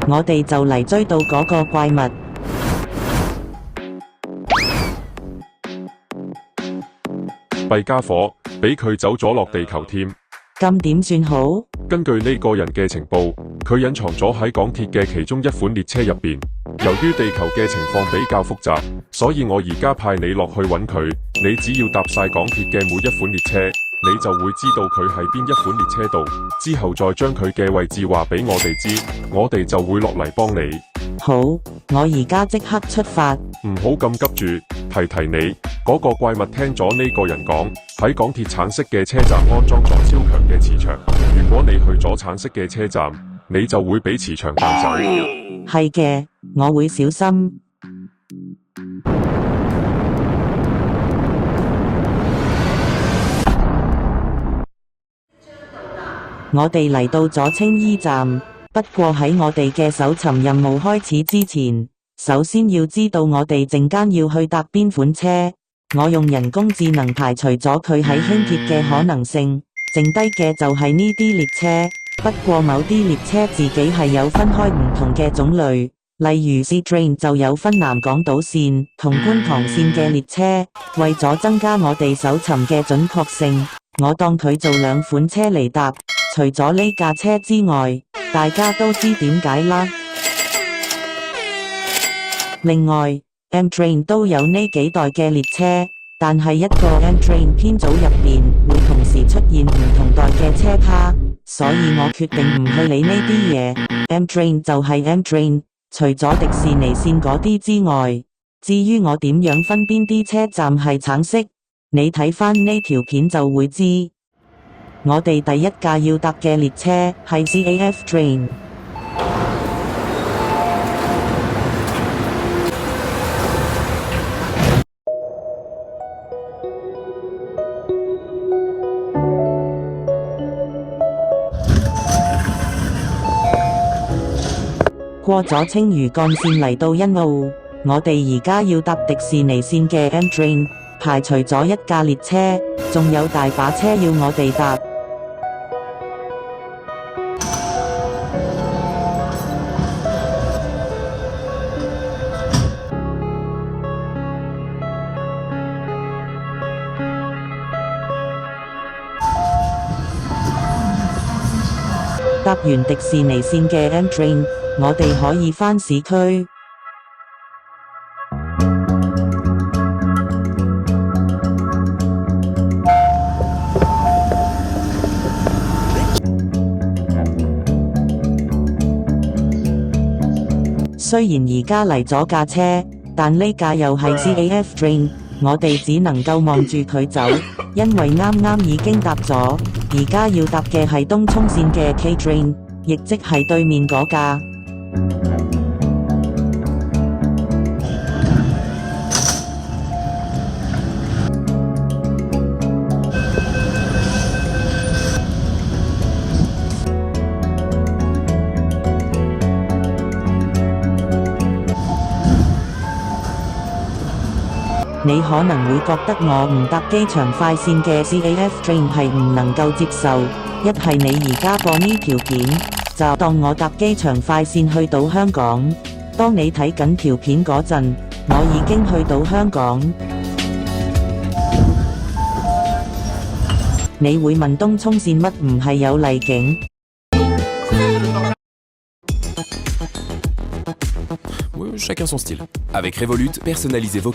我哋就嚟追到嗰個怪物。弊家伙，俾佢走咗落地球添。咁點算好？根據呢個人嘅情報，佢隱藏咗喺港鐵嘅其中一款列車入邊。由於地球嘅情況比較複雜，所以我而家派你落去揾佢。你只要搭晒港鐵嘅每一款列車，你就會知道佢喺邊一款列車度。之後再將佢嘅位置話俾我哋知，我哋就會落嚟幫你。好，我而家即刻出發。唔好咁急住，提你，嗰個怪物聽咗呢個人講，喺港鐵橙色嘅車站安裝咗超強嘅磁場。如果你去咗橙色嘅車站，你就會俾磁場帶走。係嘅，我會小心。我哋嚟到咗青衣站，不過喺我哋嘅搜尋任務開始之前，首先要知道我哋陣間要去搭邊款車。我用人工智能排除咗佢喺輕鐵嘅可能性，剩低嘅就係呢啲列車。不過某啲列車自己係有分開唔同嘅種類，例如 C Train 就有分南港島線同觀塘線嘅列車。為咗增加我哋搜尋嘅準確性，我當佢做兩款車嚟搭。除咗呢架車之外，大家都知點解啦。另外 M Train 都有呢幾代嘅列車，但係一個 M Train 編組入邊會同時出現唔同代嘅車卡，所以我決定唔去理呢啲嘢。M Train 就係 M Train， 除咗迪士尼線嗰啲之外，至於我點樣分邊啲車站係橙色，你睇返呢條片就會知。我哋第一架要搭嘅列車係 CAF Train。過咗青嶼幹線嚟到欣澳，我哋而家要搭迪士尼線嘅 M Train， 排除咗一架列車，仲有大把車要我哋搭。搭完迪士尼線嘅 M Train， 我哋可以返市區。雖然而家嚟咗架車，但呢架又係 CAF Train， 我哋只能夠望住佢走，因為啱啱已經搭咗。而家要搭嘅係東涌線嘅 K Train， 亦即係對面嗰架。你可能會覺得我唔搭機場快線嘅 CAF Train 係唔能夠接受，一係你而家播呢條片，就當我搭機場快線去到香港。當你睇緊條片嗰陣，我已經去到香港。你會問東涌線乜唔係有麗景？Oui, chacun son style. Avec Revolut, personnalisez vos